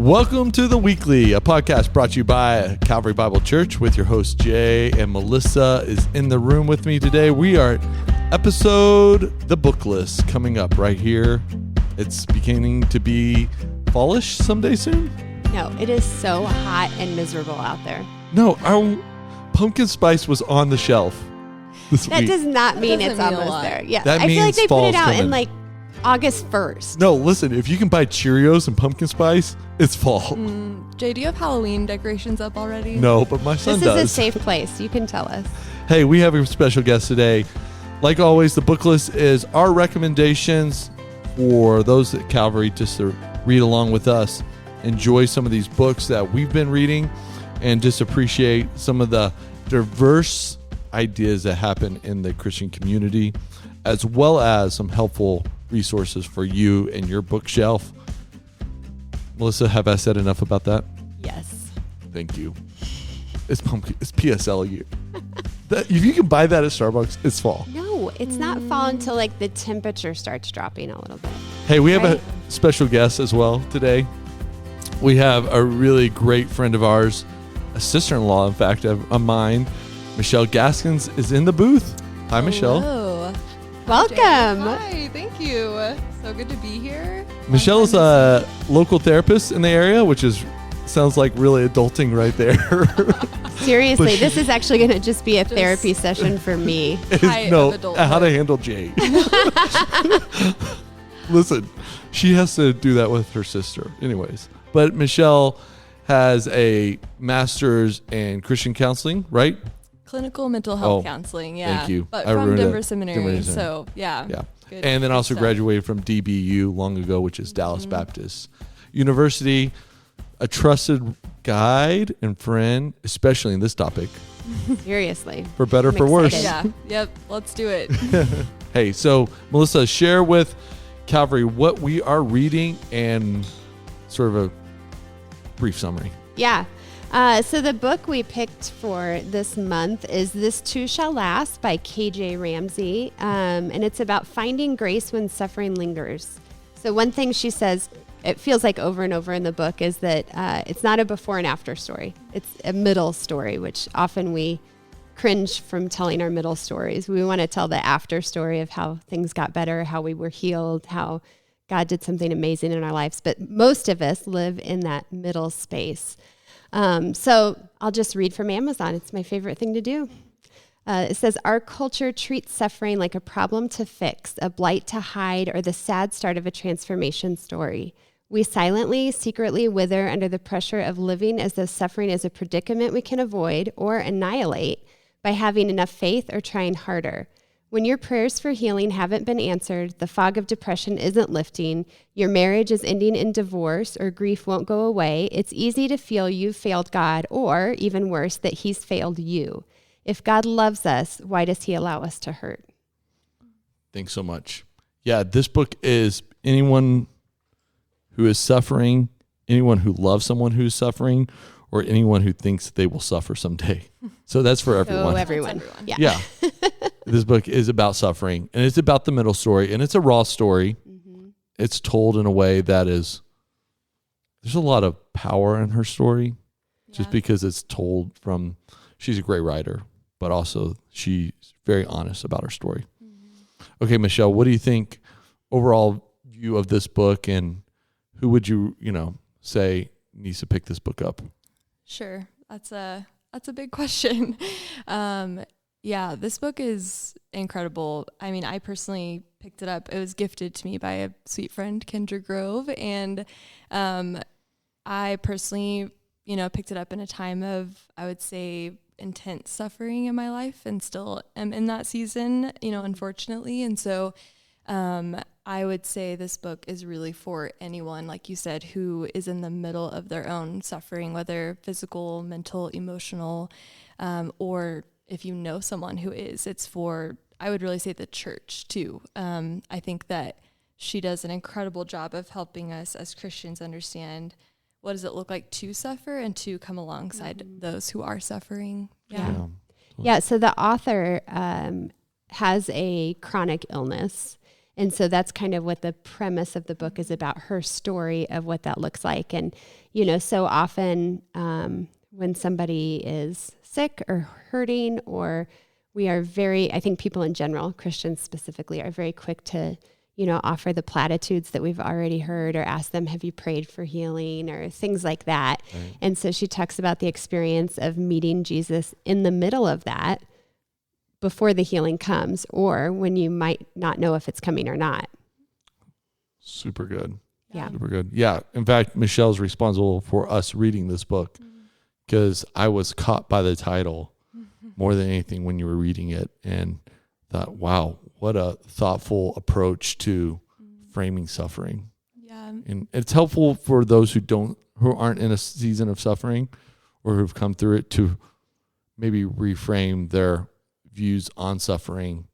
Welcome to The Weekly, a podcast brought to you by Calvary Bible Church with your hosts Jay and Melissa is in the room with me today. We are episode The Book List coming up right here. It's beginning to be fallish someday soon. No, it is so hot and miserable out there. No, our pumpkin spice was on the shelf this week. That does not mean it's mean almost there. Yeah, That I feel like means they put it fall's out coming. in like August 1st. No, listen, if you can buy Cheerios and pumpkin spice, it's fall. Jay, do you have Halloween decorations up already? No, but my son This does. is a safe place. You can tell us. Hey, we have a special guest today. Like always, the book list is our recommendations for those at Calvary just to read along with us, enjoy some of these books that we've been reading, and just appreciate some of the diverse ideas that happen in the Christian community, as well as some helpful resources for you and your bookshelf. Melissa, have I said enough about that? Yes. Thank you. It's PSLU. That if you can buy that at Starbucks, it's fall. No, it's not fall until like the temperature starts dropping a little bit. Hey, we have Right. a special guest as well today. We have a really great friend of ours, a sister-in-law, in fact, of mine. Michelle Gaskins is in the booth. Hi, Michelle. Hello. Welcome. Hi, thank you. So good to be here. Michelle is a local therapist in the area, which sounds like really adulting right there. Seriously, But this is actually going to just be a therapy session for me. Height No, of adulthood. how to handle Jay. Listen, she has to do that with her sister. Anyways, but Michelle has a master's in Christian counseling, right? Clinical mental health Oh, counseling, yeah. thank you. But I from ruined Denver it. Seminary, Denver Seminary. so yeah. Yeah. Good, And then good also stuff. graduated from DBU long ago, which is Dallas Baptist University. A trusted guide and friend, especially in this topic, Seriously. for better or I'm for worse. excited. Yeah, yep, let's do it. Hey, so Melissa, share with Calvary what we are reading and sort of a brief summary. Yeah. So the book we picked for this month is This Too Shall Last by KJ Ramsey. And it's about finding grace when suffering lingers. So one thing she says, it feels like over and over in the book, is that it's not a before and after story. It's a middle story, which often we cringe from telling our middle stories. We want to tell the after story of how things got better, how we were healed, how God did something amazing in our lives. But most of us live in that middle space. So I'll just read from Amazon. It's my favorite thing to do. It says, our culture treats suffering like a problem to fix, a blight to hide, or the sad start of a transformation story. We silently, secretly wither under the pressure of living as though suffering is a predicament we can avoid or annihilate by having enough faith or trying harder. When your prayers for healing haven't been answered, the fog of depression isn't lifting, your marriage is ending in divorce, or grief won't go away, it's easy to feel you've failed God, or even worse, that He's failed you. If God loves us, why does He allow us to hurt? Thanks so much. Yeah, this book is anyone who is suffering, anyone who loves someone who's suffering, or anyone who thinks they will suffer someday. So that's for everyone. So everyone. That's everyone. Yeah. Yeah. This book is about suffering, and it's about the middle story, and it's a raw story. Mm-hmm. It's told in a way that there's a lot of power in her story, just Yeah. because it's told from, she's a great writer, but also she's very honest about her story. Mm-hmm. Okay, Michelle, what do you think overall view of this book, and who would you say needs to pick this book up? Sure. That's a big question. Yeah, this book is incredible. I mean, I personally picked it up. It was gifted to me by a sweet friend, Kendra Grove, and I personally, picked it up in a time of, I would say, intense suffering in my life, and still am in that season, unfortunately. And so I would say this book is really for anyone, like you said, who is in the middle of their own suffering, whether physical, mental, emotional, or if you know someone who is. It's for, I would really say, the church too. I think that she does an incredible job of helping us as Christians understand what does it look like to suffer and to come alongside those who are suffering. Yeah. So the author has a chronic illness, And so that's kind of what the premise of the book is about, her story of what that looks like. And, so often when somebody is sick or hurting, or we are I think people in general, Christians specifically, are very quick to, offer the platitudes that we've already heard, or ask them, have you prayed for healing, or things like that. Right. And so she talks about the experience of meeting Jesus in the middle of that before the healing comes, or when you might not know if it's coming or not. Super good. Yeah. Super good. Yeah. In fact, Michelle's responsible for us reading this book, because I was caught by the title more than anything when you were reading it, and thought, wow, what a thoughtful approach to framing suffering. Yeah. And it's helpful for those who aren't in a season of suffering, or who've come through it, to maybe reframe their views on suffering.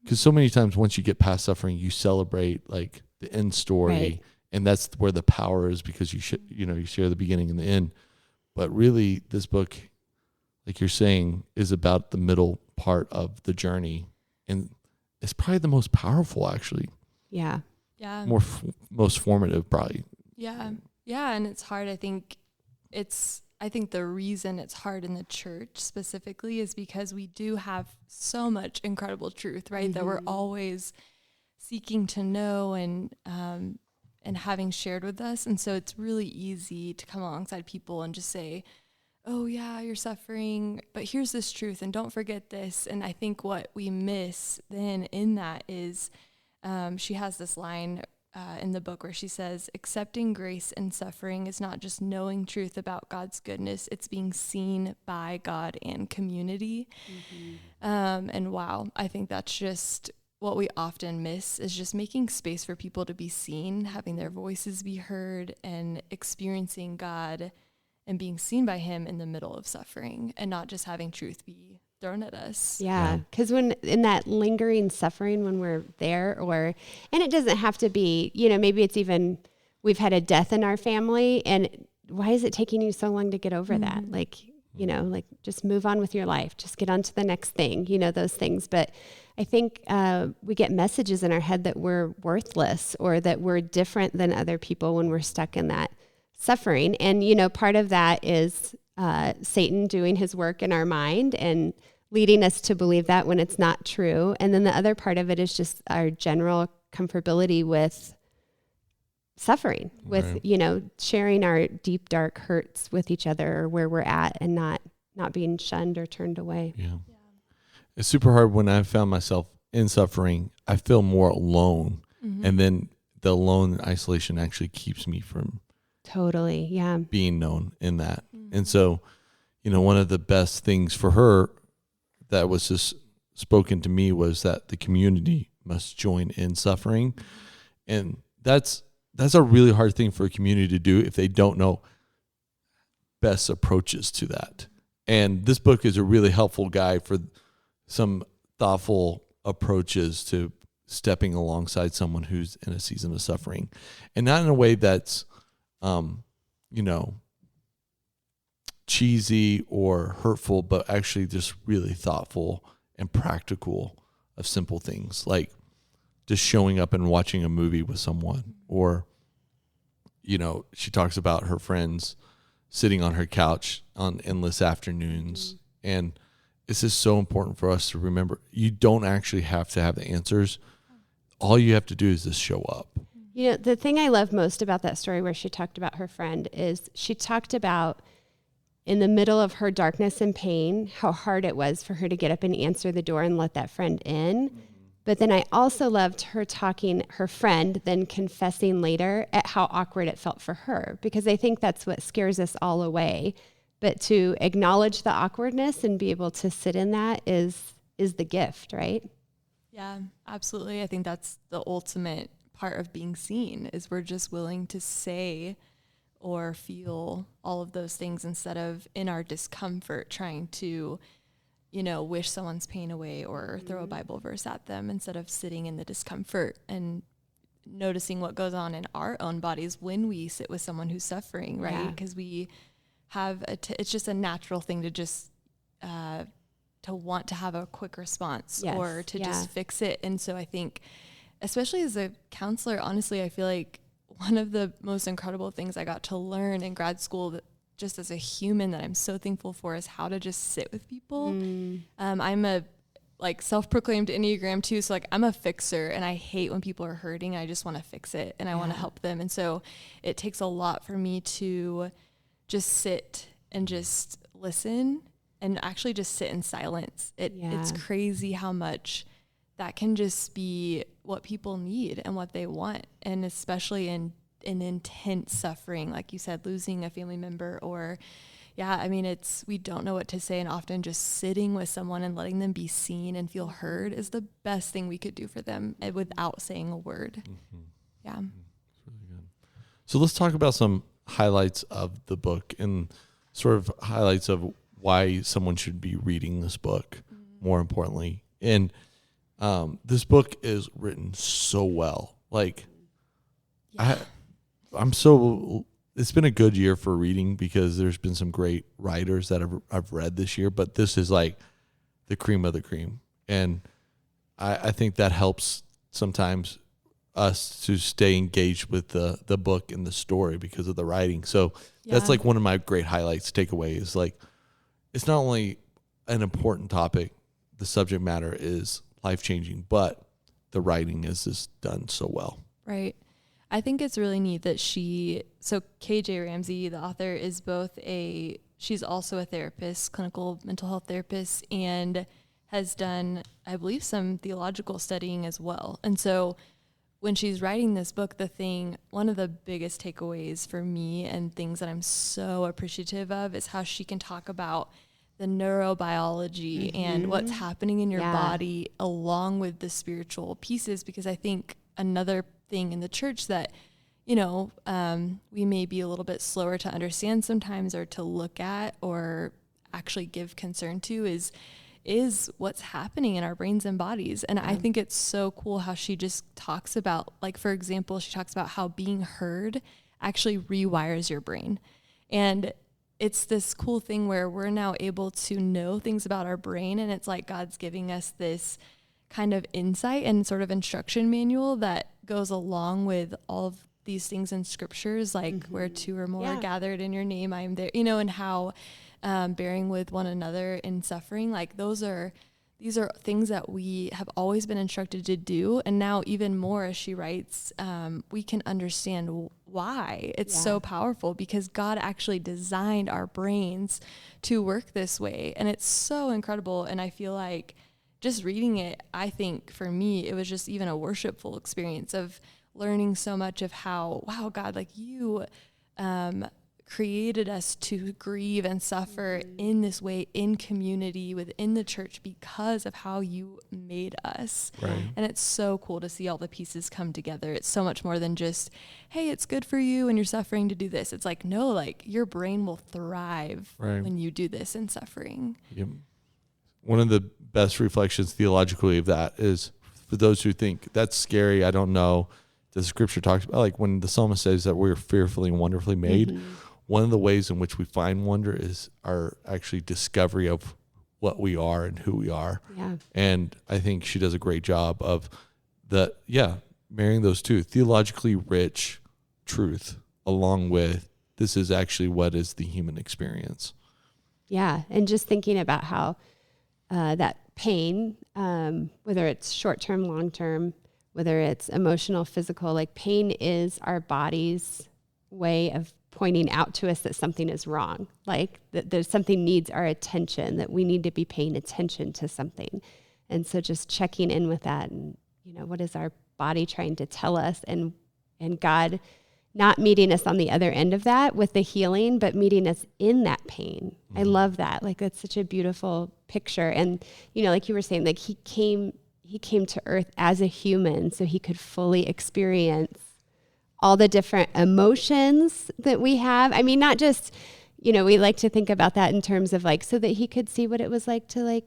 Because so many times once you get past suffering, you celebrate like the end story, right. And that's where the power is, because you share the beginning and the end. But really, this book, like you're saying, is about the middle part of the journey, and it's probably the most powerful, actually. Yeah. Yeah. Most formative, probably. Yeah. Yeah. And it's hard. I think the reason it's hard in the church specifically is because we do have so much incredible truth, right? Mm-hmm. That we're always seeking to know and having shared with us. And so it's really easy to come alongside people and just say, oh yeah, you're suffering, but here's this truth, and don't forget this. And I think what we miss then in that is, she has this line in the book where she says, accepting grace and suffering is not just knowing truth about God's goodness, it's being seen by God and community. Mm-hmm. And wow, I think that's just what we often miss, is just making space for people to be seen, having their voices be heard, and experiencing God and being seen by him in the middle of suffering, and not just having truth be thrown at us. Yeah. Because when in that lingering suffering, when we're there, and it doesn't have to be, maybe it's even, we've had a death in our family, and why is it taking you so long to get over that? Like, just move on with your life, just get on to the next thing, those things. But I think we get messages in our head that we're worthless, or that we're different than other people when we're stuck in that suffering. And, part of that is Satan doing his work in our mind and leading us to believe that when it's not true. And then the other part of it is just our general comfortability with suffering, with, right. Sharing our deep, dark hurts with each other, or where we're at, and not being shunned or turned away. Yeah. It's super hard when I found myself in suffering. I feel more alone. Mm-hmm. And then the alone isolation actually keeps me from totally, yeah, being known in that. Mm-hmm. And so, one of the best things for her that was just spoken to me was that the community must join in suffering. And that's a really hard thing for a community to do if they don't know best approaches to that. And this book is a really helpful guide for some thoughtful approaches to stepping alongside someone who's in a season of suffering, and not in a way that's cheesy or hurtful, but actually just really thoughtful and practical of simple things, like just showing up and watching a movie with someone, or, she talks about her friends sitting on her couch on endless afternoons. Mm-hmm. And it's just so important for us to remember, you don't actually have to have the answers. All you have to do is just show up. The thing I love most about that story where she talked about her friend is she talked about, in the middle of her darkness and pain, how hard it was for her to get up and answer the door and let that friend in. Mm-hmm. But then I also loved her friend then confessing later at how awkward it felt for her, because I think that's what scares us all away. But to acknowledge the awkwardness and be able to sit in that is the gift, right? Yeah, absolutely. I think that's the ultimate part of being seen, is we're just willing to say or feel all of those things, instead of in our discomfort trying to, wish someone's pain away or throw a Bible verse at them, instead of sitting in the discomfort and noticing what goes on in our own bodies when we sit with someone who's suffering, right? Because we have it's just a natural thing to just to want to have a quick response, or to just fix it. And so I think especially as a counselor, honestly, I feel like one of the most incredible things I got to learn in grad school, that just as a human, that I'm so thankful for, is how to just sit with people. I'm a self-proclaimed Enneagram 2. So I'm a fixer, and I hate when people are hurting. I just want to fix it, and I want to help them. And so it takes a lot for me to just sit and just listen and actually just sit in silence. It's crazy how much that can just be what people need and what they want. And especially in intense suffering, like you said, losing a family member, or we don't know what to say. And often just sitting with someone and letting them be seen and feel heard is the best thing we could do for them without saying a word. Yeah. That's really good. So let's talk about some highlights of the book and sort of highlights of why someone should be reading this book, more importantly. And this book is written so well. It's been a good year for reading because there's been some great writers that I've read this year, but this is like the cream of the cream. And I think that helps sometimes us to stay engaged with the book and the story because of the writing. So that's like one of my great highlights, takeaways. Like, it's not only an important topic, the subject matter is life-changing, but the writing is just done so well. Right. I think it's really neat that KJ Ramsey, the author, is she's also a therapist, clinical mental health therapist, and has done, I believe, some theological studying as well. And so when she's writing this book, one of the biggest takeaways for me and things that I'm so appreciative of is how she can talk about the neurobiology and what's happening in your body along with the spiritual pieces. Because I think another thing in the church that, we may be a little bit slower to understand sometimes, or to look at, or actually give concern to, is what's happening in our brains and bodies. And I think it's so cool how she just talks about, like, for example, she talks about how being heard actually rewires your brain. And it's this cool thing where we're now able to know things about our brain, and it's like God's giving us this kind of insight and sort of instruction manual that goes along with all of these things in scriptures, like where two or more are gathered in your name, I am there, and how bearing with one another in suffering, like these are things that we have always been instructed to do. And now even more, as she writes, we can understand why it's so powerful, because God actually designed our brains to work this way. And it's so incredible. And I feel like just reading it, I think for me, it was just even a worshipful experience of learning so much of how, wow, God, like you created us to grieve and suffer in this way, in community, within the church, because of how you made us. Right. And it's so cool to see all the pieces come together. It's so much more than just, hey, it's good for you and you're suffering to do this. It's like, no, like your brain will thrive when you do this in suffering. Yep. One of the best reflections theologically of that is, for those who think that's scary, I don't know, the scripture talks about, like when the psalmist says that we're fearfully and wonderfully made, one of the ways in which we find wonder is our actually discovery of what we are and who we are. Yeah. And I think she does a great job of marrying those two, theologically rich truth along with this is actually what is the human experience. Yeah. And just thinking about how that pain, whether it's short-term, long-term, whether it's emotional, physical, like pain is our body's way of pointing out to us that something is wrong, like that there's something needs our attention, that we need to be paying attention to something. And so just checking in with that, and, what is our body trying to tell us, and God not meeting us on the other end of that with the healing, but meeting us in that pain. I love that. Like, that's such a beautiful picture. And, like you were saying, like he came to earth as a human so he could fully experience all the different emotions that we have. I mean, not just, we like to think about that in terms of like, so that he could see what it was like to like,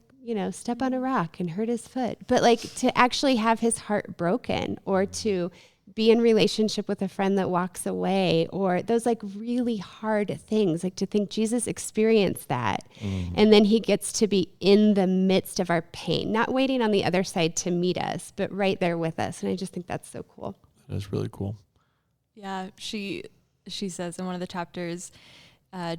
step on a rock and hurt his foot, but like to actually have his heart broken, or to be in relationship with a friend that walks away, or those like really hard things, like to think Jesus experienced that. And then he gets to be in the midst of our pain, not waiting on the other side to meet us, but right there with us. And I just think that's so cool. That's really cool. Yeah. She says in one of the chapters,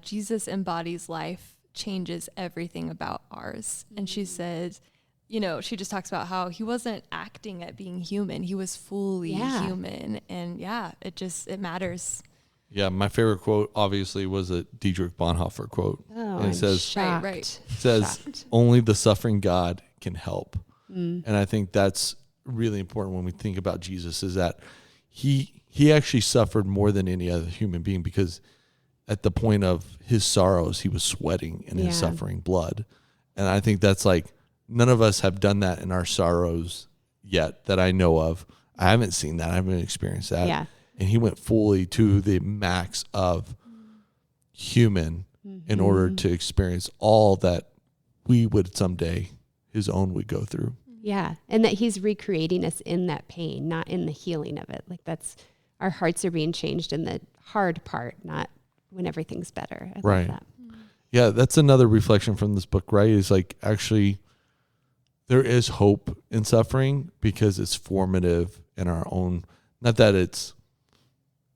Jesus embodies life, changes everything about ours. And she says, you know, she just talks about how he wasn't acting at being human. He was fully human. And it matters. Yeah. My favorite quote obviously was a Dietrich Bonhoeffer quote. Oh, and it says, right. It says, only the suffering God can help. And I think that's really important when we think about Jesus, is that he actually suffered more than any other human being, because at the point of his sorrows, he was sweating in his suffering blood. And I think that's like, none of us have done that in our sorrows yet that I know of. I haven't seen that. I haven't experienced that. Yeah. And he went fully to the max of human in order to experience all that we would someday, his own would go through. Yeah. And that he's recreating us in that pain, not in the healing of it. Like that's, our hearts are being changed in the hard part, not when everything's better. I love that. Yeah. That's another reflection from this book, right? Is like, actually, there is hope in suffering because it's formative in our own, not that it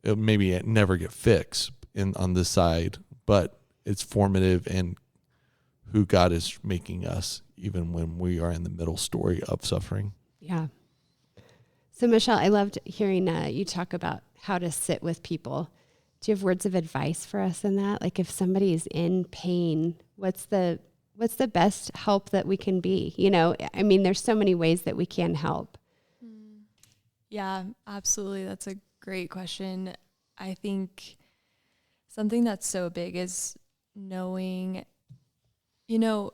never get fixed on this side, but it's formative in who God is making us, even when we are in the middle story of suffering. Yeah. So Michelle, I loved hearing you talk about how to sit with people. Do you have words of advice for us in that? Like if somebody's in pain, what's the best help that we can be? You know, I mean, there's so many ways that we can help. Yeah, absolutely. That's a great question. I think something that's so big is knowing, you know,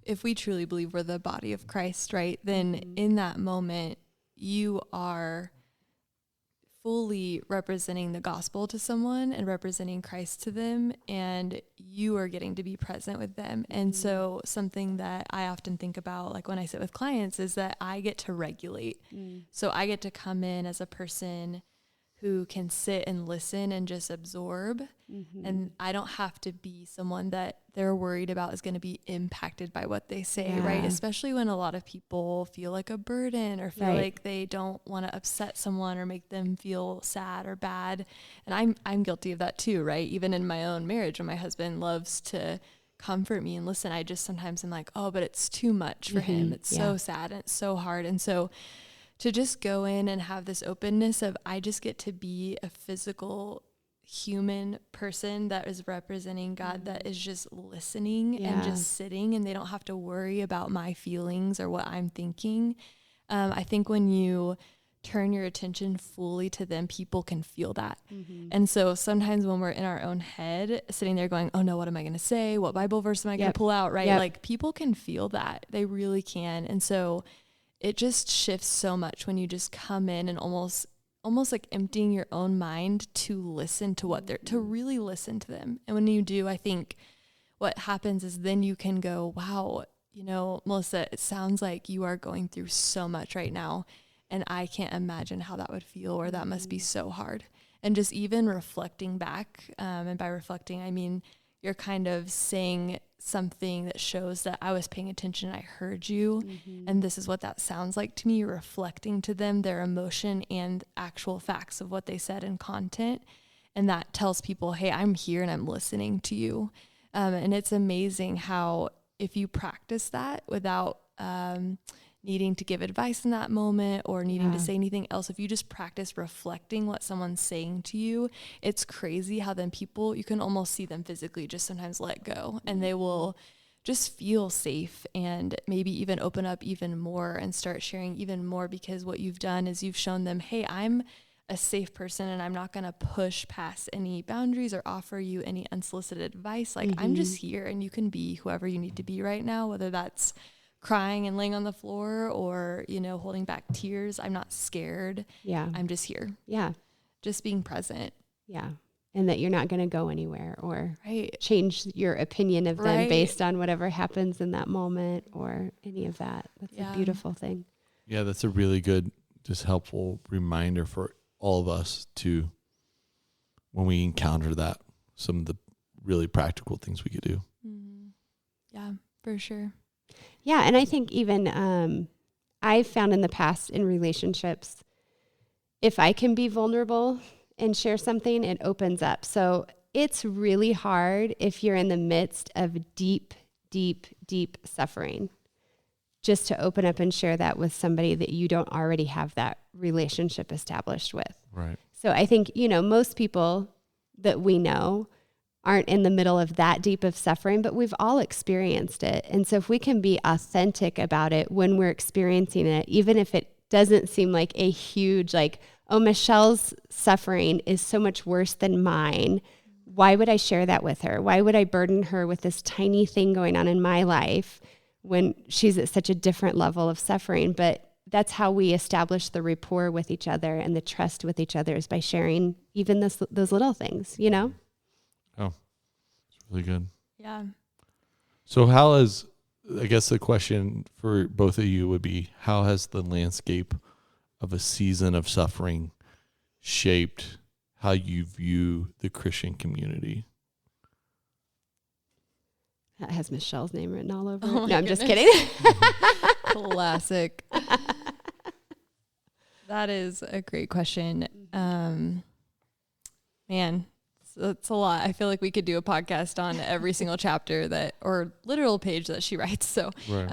if we truly believe we're the body of Christ, right? Then in that moment, you are fully representing the gospel to someone and representing Christ to them, and you are getting to be present with them. And so something that I often think about, like when I sit with clients, is that I get to regulate. So I get to come in as a person who can sit and listen and just absorb. And I don't have to be someone that they're worried about is going to be impacted by what they say, right? Especially when a lot of people feel like a burden or feel like they don't want to upset someone or make them feel sad or bad. And I'm guilty of that too, right? Even in my own marriage, when my husband loves to comfort me and listen, I just sometimes am like, oh, but it's too much for him. It's so sad and it's so hard. And so to just go in and have this openness of, I just get to be a physical human person that is representing God, that is just listening and just sitting, and they don't have to worry about my feelings or what I'm thinking. I think when you turn your attention fully to them, people can feel that. And so sometimes when we're in our own head, sitting there going, oh no, what am I going to say? What Bible verse am I going to pull out? Right? Like people can feel that. They really can. And so it just shifts so much when you just come in and almost like emptying your own mind to listen to to really listen to them. And when you do, I think what happens is then you can go, wow, you know, Melissa, it sounds like you are going through so much right now. And I can't imagine how that would feel, or that must be so hard. And just even reflecting back, and by reflecting, I mean, you're kind of saying something that shows that I was paying attention, I heard you, and this is what that sounds like to me. You're reflecting to them their emotion and actual facts of what they said and content. And that tells people, hey, I'm here and I'm listening to you. And it's amazing how if you practice that without needing to give advice in that moment or needing to say anything else, if you just practice reflecting what someone's saying to you, it's crazy how then people, you can almost see them physically just sometimes let go, and they will just feel safe and maybe even open up even more and start sharing even more, because what you've done is you've shown them, hey, I'm a safe person and I'm not going to push past any boundaries or offer you any unsolicited advice. Like I'm just here, and you can be whoever you need to be right now, whether that's crying and laying on the floor or, you know, holding back tears. I'm not scared. Yeah. I'm just here. Yeah. Just being present. Yeah. And that you're not going to go anywhere or change your opinion of them based on whatever happens in that moment or any of that. That's a beautiful thing. Yeah, that's a really good just helpful reminder for all of us to, when we encounter that, some of the really practical things we could do. Mm-hmm. Yeah, for sure. Yeah. And I think even I've found in the past in relationships, if I can be vulnerable and share something, it opens up. So it's really hard if you're in the midst of deep, deep, deep suffering, just to open up and share that with somebody that you don't already have that relationship established with. Right. So I think, most people that we know aren't in the middle of that deep of suffering, but we've all experienced it. And so if we can be authentic about it when we're experiencing it, even if it doesn't seem like a huge, like, oh, Michelle's suffering is so much worse than mine. Why would I share that with her? Why would I burden her with this tiny thing going on in my life when she's at such a different level of suffering? But that's how we establish the rapport with each other and the trust with each other, is by sharing even those little things, Oh, it's really good. Yeah. So I guess the question for both of you would be, how has the landscape of a season of suffering shaped how you view the Christian community? That has Michelle's name written all over it. Oh, No, I'm goodness. just kidding. Classic. That is a great question. Man, it's a lot. I feel like we could do a podcast on every single chapter or literal page that she writes. So, Right.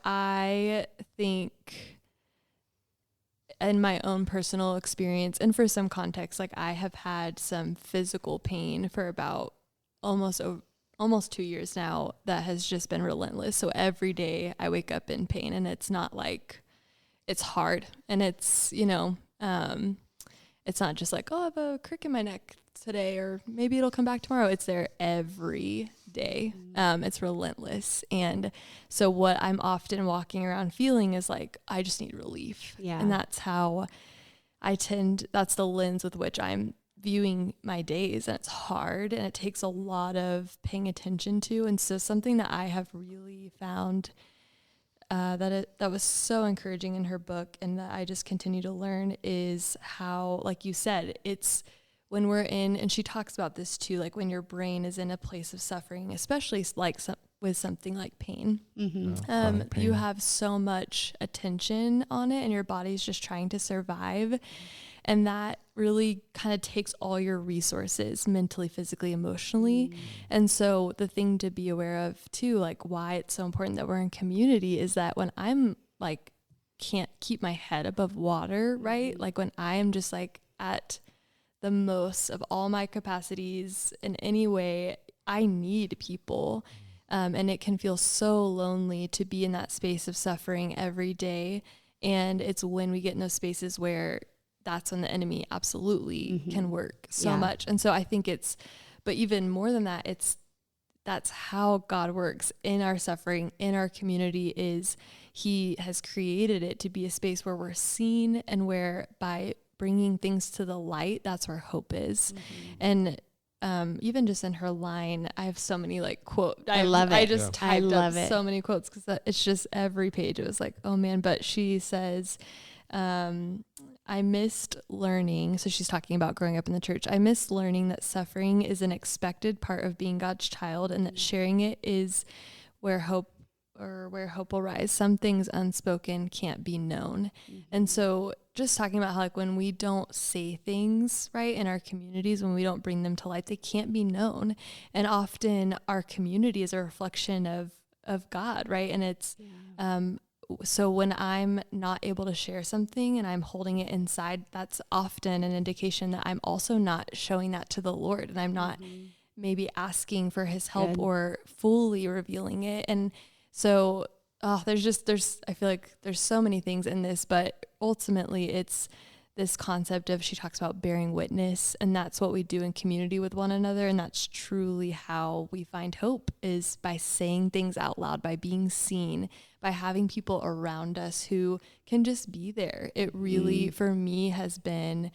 I think in my own personal experience, and for some context, like, I have had some physical pain for about almost 2 years now that has just been relentless. So every day I wake up in pain, and it's not like, it's hard, and it's, it's not just like, oh, I have a crick in my neck today, or maybe it'll come back tomorrow. It's there every day. It's relentless. And so what I'm often walking around feeling is like, I just need relief. Yeah. And that's how that's the lens with which I'm viewing my days. And it's hard, and it takes a lot of paying attention to. And so something that I have really found that was so encouraging in her book, and that I just continue to learn, is how, like you said, it's when we're in, and she talks about this too, like when your brain is in a place of suffering, especially like with something like pain, Pain. you have so much attention on it, and your body's just trying to survive. And that really kind of takes all your resources mentally, physically, emotionally. And so the thing to be aware of too, like why it's so important that we're in community, is that when I'm like, can't keep my head above water, right? Like when I am just like at the most of all my capacities in any way, I need people. And it can feel so lonely to be in that space of suffering every day. And it's when we get in those spaces where that's when the enemy absolutely can work so much. And so I think but even more than that, that's how God works in our suffering, in our community, is he has created it to be a space where we're seen, and where by bringing things to the light, that's where hope is. And even just in her line, I have so many like quotes. I love it. I just typed up it. so many quotes, because it's just every page. It was like, oh man. But she says, I missed learning. So she's talking about growing up in the church. I missed learning that suffering is an expected part of being God's child, and that sharing it is where hope will rise. Some things unspoken can't be known. And so just talking about how, like, when we don't say things right in our communities, when we don't bring them to light, they can't be known. And often our community is a reflection of God, right? And it's, so when I'm not able to share something and I'm holding it inside, that's often an indication that I'm also not showing that to the Lord, and I'm not maybe asking for his help or fully revealing it. And so, I feel like there's so many things in this, but ultimately it's this concept of, she talks about bearing witness, and that's what we do in community with one another. And that's truly how we find hope, is by saying things out loud, by being seen, by having people around us who can just be there. It really, for me, has been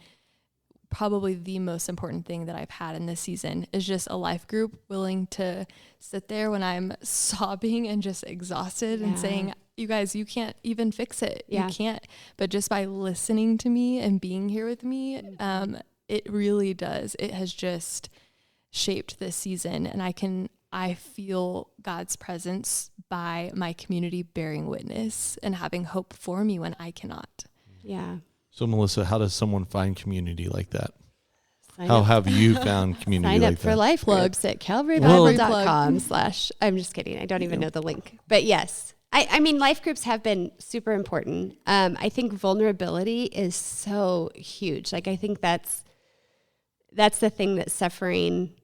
probably the most important thing that I've had in this season, is just a life group willing to sit there when I'm sobbing and just exhausted and saying, you guys, you can't even fix it. Yeah. You can't. But just by listening to me and being here with me, it really does. It has just shaped this season. And I feel God's presence by my community bearing witness and having hope for me when I cannot. Yeah. So Melissa, how does someone find community like that? Sign How up. have you found community Sign like up for that? life groups at calvarybible.com / I'm just kidding. I don't even know the link. But yes, I mean, life groups have been super important. I think vulnerability is so huge. Like, I think that's the thing that suffering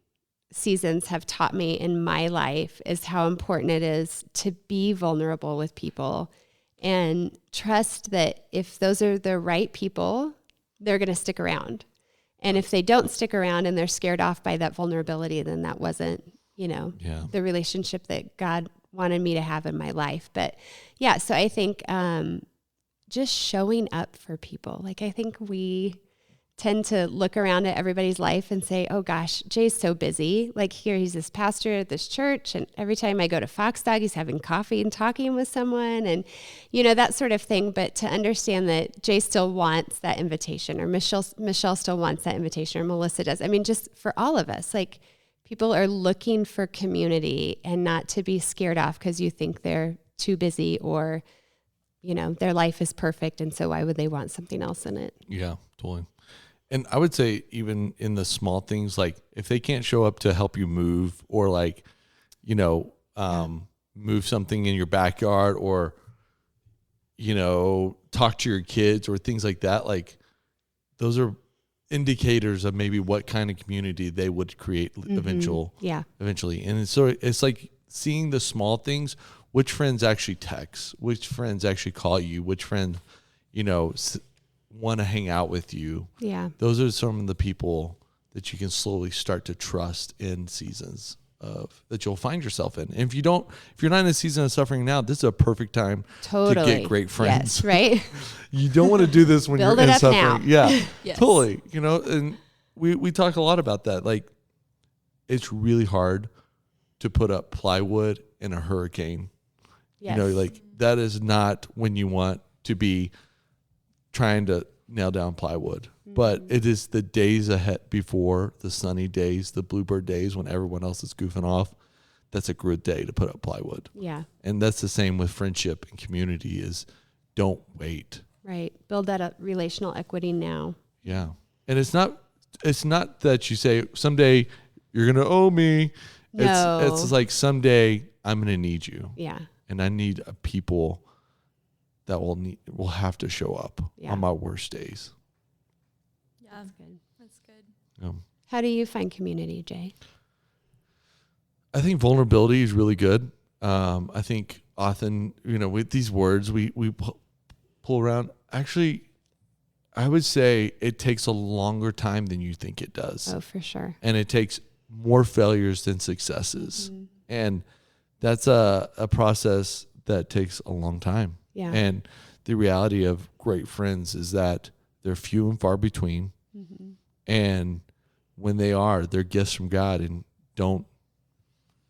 seasons have taught me in my life, is how important it is to be vulnerable with people and trust that if those are the right people, they're going to stick around. And if they don't stick around and they're scared off by that vulnerability, then that wasn't, the relationship that God wanted me to have in my life. But yeah, so I think just showing up for people. Like, I think we tend to look around at everybody's life and say, oh gosh, Jay's so busy. Like, here he's this pastor at this church, and every time I go to Fox Dog, he's having coffee and talking with someone, and that sort of thing. But to understand that Jay still wants that invitation, or Michelle still wants that invitation, or Melissa does. I mean, just for all of us, like, people are looking for community, and not to be scared off because you think they're too busy, or their life is perfect, and so why would they want something else in it? Yeah, totally. And I would say even in the small things, like if they can't show up to help you move, or like, move something in your backyard, or, talk to your kids or things like that, like those are indicators of maybe what kind of community they would create eventually. And so it's like seeing the small things, which friends actually text, which friends actually call you, which friend, want to hang out with you. Yeah. Those are some of the people that you can slowly start to trust in seasons that you'll find yourself in. And if you're not in a season of suffering now, this is a perfect time to get great friends. Yes, right? You don't want to do this when Build you're it in up suffering. now. Yeah, Yes. totally. And we talk a lot about that. Like, it's really hard to put up plywood in a hurricane. Yes. Like, that is not when you want to be trying to nail down plywood. But it is the days ahead, before the sunny days, the bluebird days when everyone else is goofing off. That's a good day to put up plywood. Yeah. And that's the same with friendship and community, is don't wait. Right. Build that relational equity now. Yeah. And it's not that you say someday you're going to owe me. No. It's like someday I'm going to need you. Yeah. And I need a people that will have to show up on my worst days. Yeah. That's good. That's good. Yeah. How do you find community, Jay? I think vulnerability is really good. I think often, with these words we pull around. Actually, I would say it takes a longer time than you think it does. Oh, for sure. And it takes more failures than successes. Mm-hmm. And that's a process that takes a long time. Yeah. And the reality of great friends is that they're few and far between. Mm-hmm. And when they are, they're gifts from God, and don't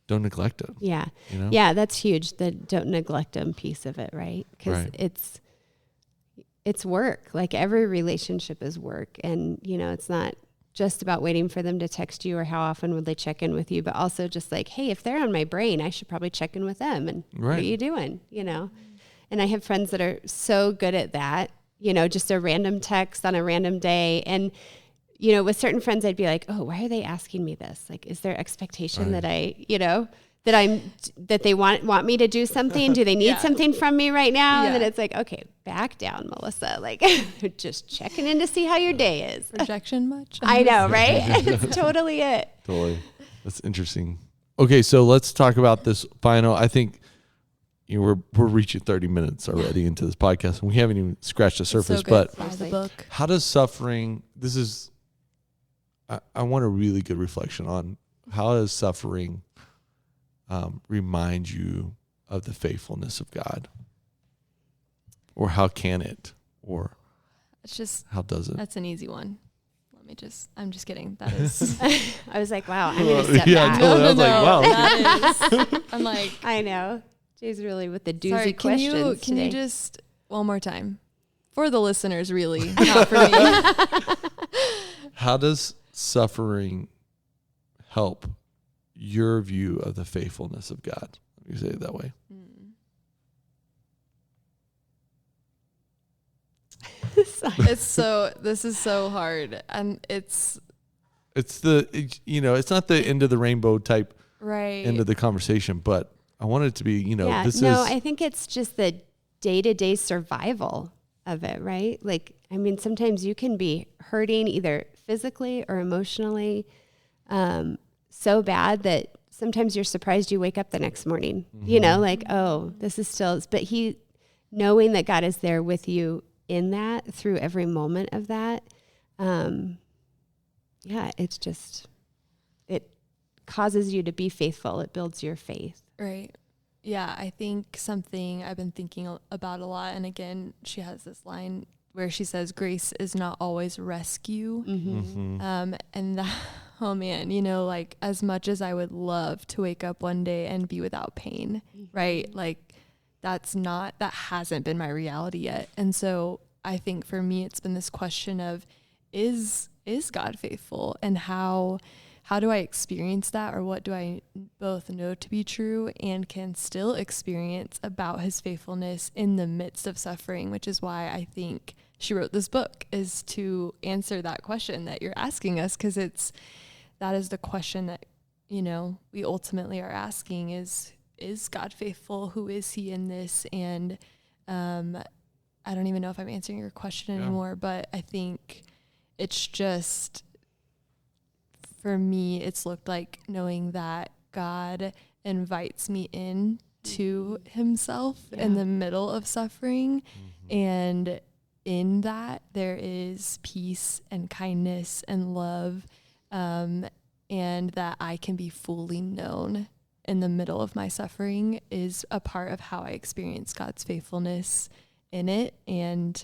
neglect them. Yeah. Yeah, that's huge. The don't neglect them piece of it, right? Because it's work. Like, every relationship is work. And, it's not just about waiting for them to text you or how often would they check in with you, but also just like, hey, if they're on my brain, I should probably check in with them. And what are you doing? And I have friends that are so good at that, just a random text on a random day. And, with certain friends, I'd be like, oh, why are they asking me this? Like, is there expectation that that they want me to do something? Do they need something from me right now? Yeah. And then it's like, okay, back down, Melissa. Like, just checking in to see how your day is. Rejection much? I know, right? It's totally it. Totally. That's interesting. Okay, so let's talk about this final. I think we're reaching 30 minutes already into this podcast, and we haven't even scratched the surface. So but buy the book. How does suffering? I want a really good reflection on how does suffering remind you of the faithfulness of God, or how can it, or it's just how does it? That's an easy one. I'm just kidding. That is. I was like, wow, I'm going to step back. Totally. I was like, wow. That is. I'm like, I know. Jay's really with the doozy Sorry, questions can today. you just one more time for the listeners, really, not for me? How does suffering help your view of the faithfulness of God? Let me say it that way. This is so hard, and it's it's not the end of the rainbow type right end of the conversation, but I want it to be, I think it's just the day-to-day survival of it, right? Like, I mean, sometimes you can be hurting either physically or emotionally so bad that sometimes you're surprised you wake up the next morning, like, oh, this is still, but knowing that God is there with you in that through every moment of that. It's just, it causes you to be faithful. It builds your faith. right. Yeah, I think something I've been thinking about a lot, and again, she has this line where she says, grace is not always rescue. And that, oh man, like as much as I would love to wake up one day and be without pain, right? Like that hasn't been my reality yet. And so I think for me, it's been this question of, is God faithful, and how do I experience that, or what do I both know to be true and can still experience about his faithfulness in the midst of suffering, which is why I think she wrote this book, is to answer that question that you're asking us, because that is the question that, we ultimately are asking is God faithful? Who is he in this? And I don't even know if I'm answering your question anymore, but I think it's just, for me, it's looked like knowing that God invites me in to himself in the middle of suffering. And in that there is peace and kindness and love, and that I can be fully known in the middle of my suffering is a part of how I experience God's faithfulness in it. And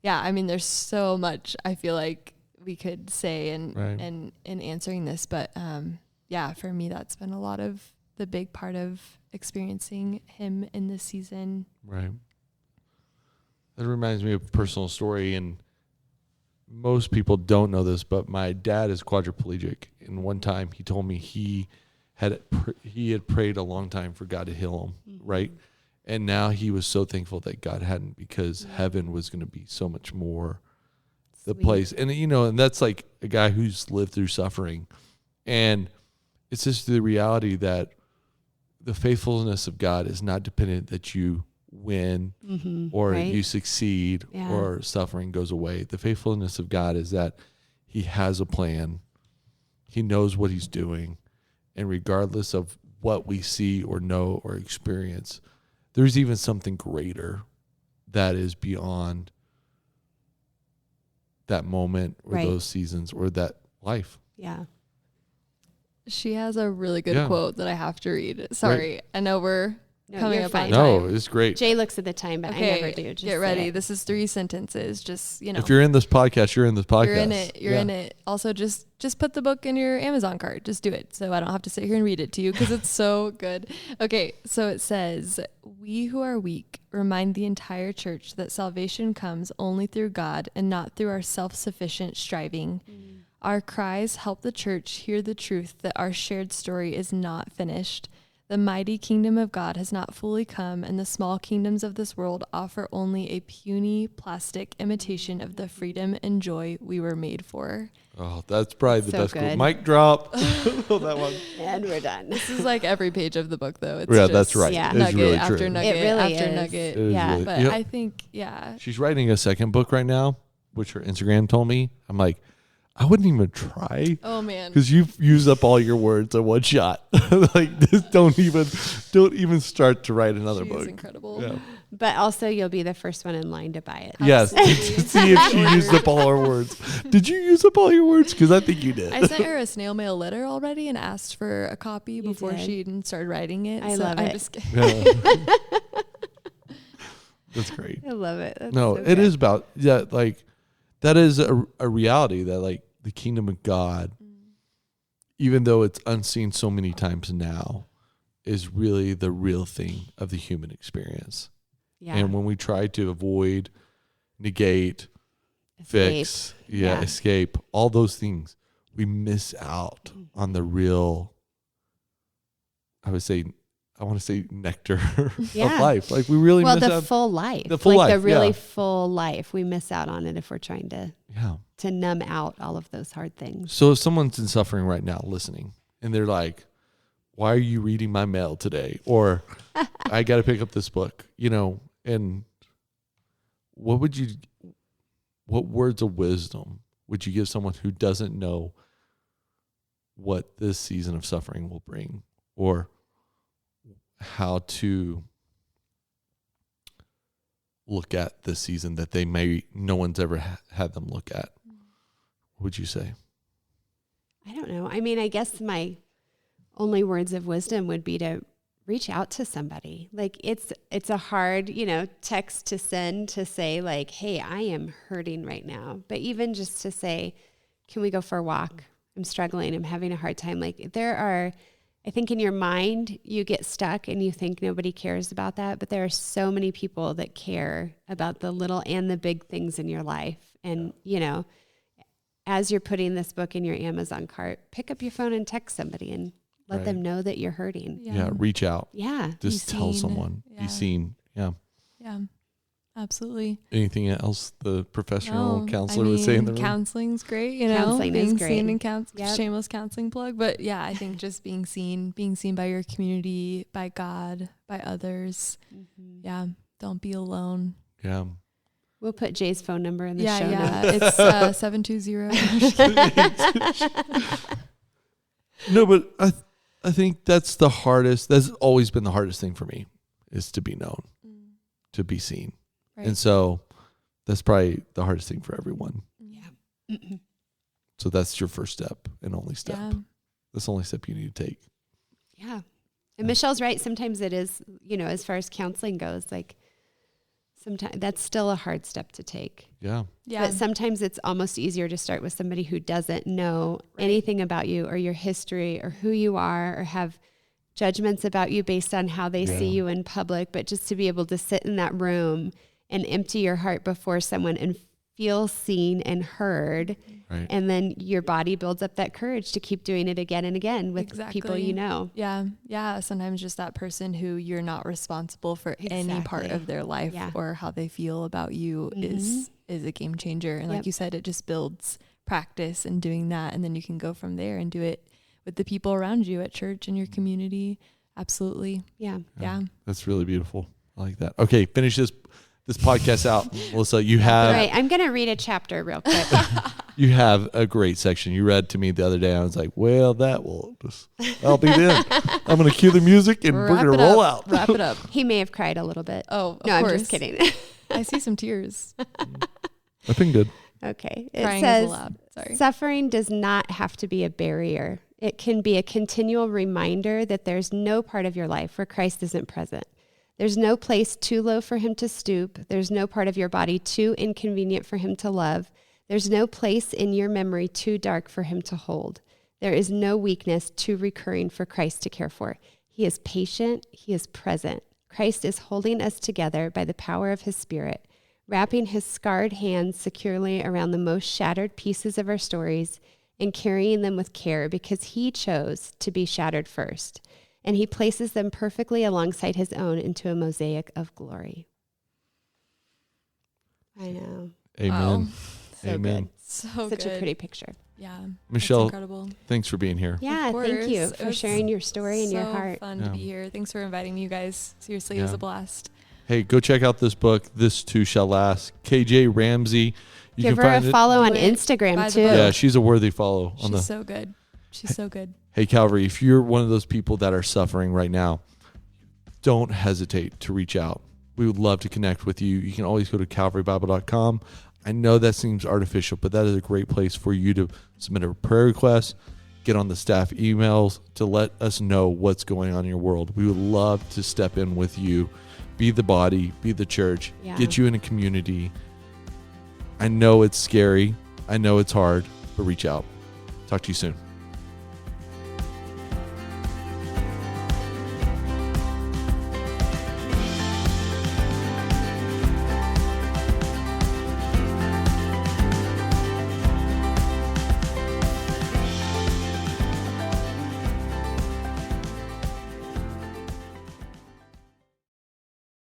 there's so much I feel like we could say in answering this, but for me, that's been a lot of the big part of experiencing him in this season. Right. That reminds me of a personal story, and most people don't know this, but my dad is quadriplegic, and one time he told me he had prayed a long time for God to heal him, right? And now he was so thankful that God hadn't, because heaven was going to be so much more the place. And, and that's like a guy who's lived through suffering. And it's just the reality that the faithfulness of God is not dependent that you win or you succeed or suffering goes away. The faithfulness of God is that he has a plan. He knows what he's doing. And regardless of what we see or know or experience, there's even something greater that is beyond that moment or those seasons or that life. Yeah. She has a really good quote that I have to read. Sorry. Right. I know we're coming up on time. No, it's great. Jay looks at the time, but I never do. Just get ready. This is 3 sentences. Just, If you're in this podcast, you're in this podcast. You're in it. You're in it. Also, just put the book in your Amazon cart. Just do it. So I don't have to sit here and read it to you, because it's so good. Okay. So it says, we who are weak remind the entire church that salvation comes only through God and not through our self-sufficient striving. Our cries help the church hear the truth that our shared story is not finished. The mighty kingdom of God has not fully come, and the small kingdoms of this world offer only a puny plastic imitation of the freedom and joy we were made for. Oh, that's probably the best good. Mic drop. That one. And we're done. This is like every page of the book, though. It's that's right. Yeah. Nugget really after true. nugget It really after is. nugget. Really, But I think, she's writing a second book right now, which her Instagram told me. I'm like, I wouldn't even try. Oh man, because you've used up all your words in one shot. Like, this, don't even start to write another book. She's incredible. Yeah. But also, you'll be the first one in line to buy it. Yes, to see if she used up all her words. Did you use up all your words? Because I think you did. I sent her a snail mail letter already and asked for a copy before she even started writing it. I love it. Just kidding. Yeah. That's great. I love it. That's No, so it good. is about like that is a reality that like the kingdom of God, even though it's unseen so many times now, is really the real thing of the human experience. Yeah. And when we try to avoid, negate, fix, escape, all those things, we miss out on the real, I want to say nectar of life. Like we really miss out. Full life. The full life. The really full life. We miss out on it if we're trying to numb out all of those hard things. So if someone's in suffering right now listening and they're like, why are you reading my mail today? Or I got to pick up this book, and what words of wisdom would you give someone who doesn't know what this season of suffering will bring, or how to look at this season that no one's ever had them look at? What would you say? I don't know. I mean, I guess my only words of wisdom would be to reach out to somebody. Like it's a hard, text to send to say like, hey, I am hurting right now. But even just to say, can we go for a walk? I'm struggling. I'm having a hard time. Like I think in your mind, you get stuck and you think nobody cares about that. But there are so many people that care about the little and the big things in your life. And, as you're putting this book in your Amazon cart, pick up your phone and text somebody and let them know that you're hurting. Yeah. Reach out. Yeah. Just tell someone. Be seen. Yeah. Yeah. Absolutely. Anything else the professional counselor would say in the room? Counseling's great, Counseling is great. Being seen and shameless counseling plug. But yeah, I think just being seen by your community, by God, by others. Mm-hmm. Yeah. Don't be alone. Yeah. We'll put Jay's phone number in the show notes. Yeah. It's 720. No, but I think that's the hardest. That's always been the hardest thing for me, is to be known, to be seen. Right. And so that's probably the hardest thing for everyone. Yeah. So that's your first step and only step. Yeah. That's the only step you need to take. Yeah. And Michelle's right. Sometimes it is, as far as counseling goes, like sometimes that's still a hard step to take. Yeah. Yeah. But sometimes it's almost easier to start with somebody who doesn't know anything about you or your history or who you are, or have judgments about you based on how they see you in public, but just to be able to sit in that room and empty your heart before someone and feel seen and heard. Right. And then your body builds up that courage to keep doing it again and again with people you know. Yeah. Yeah. Sometimes just that person who you're not responsible for any part of their life or how they feel about you is a game changer. And like you said, it just builds practice and doing that. And then you can go from there and do it with the people around you at church and your community. Absolutely. Yeah. That's really beautiful. I like that. Okay. Finish this podcast out. Melissa, you have... All right. I'm going to read a chapter real quick. You have a great section. You read to me the other day. I was like, well, that'll be the end. I'm going to cue the music and we're going to roll out. Wrap it up. He may have cried a little bit. Oh, no, course. I'm just kidding. I see some tears. I've been good. Okay. It Crying says, is allowed. Sorry. Suffering does not have to be a barrier. It can be a continual reminder that there's no part of your life where Christ isn't present. There's no place too low for him to stoop. There's no part of your body too inconvenient for him to love. There's no place in your memory too dark for him to hold. There is no weakness too recurring for Christ to care for. He is patient. He is present. Christ is holding us together by the power of his Spirit, wrapping his scarred hands securely around the most shattered pieces of our stories and carrying them with care because he chose to be shattered first. And he places them perfectly alongside his own into a mosaic of glory. I know. Amen. Wow. So Amen. Good. Such a pretty picture. Yeah. Michelle, incredible. Thanks for being here. Yeah, thank you for sharing your story and your heart. So fun to be here. Thanks for inviting me, you guys. Seriously, it was a blast. Hey, go check out this book, This Too Shall Last. KJ Ramsey. You Give can her find a follow on Instagram, too. Yeah, she's a worthy follow. She's so good. She's so good. Hey, Calvary, if you're one of those people that are suffering right now, don't hesitate to reach out. We would love to connect with you. You can always go to calvarybible.com. I know that seems artificial, but that is a great place for you to submit a prayer request, get on the staff emails to let us know what's going on in your world. We would love to step in with you, be the body, be the church, get you in a community. I know it's scary. I know it's hard, but reach out. Talk to you soon.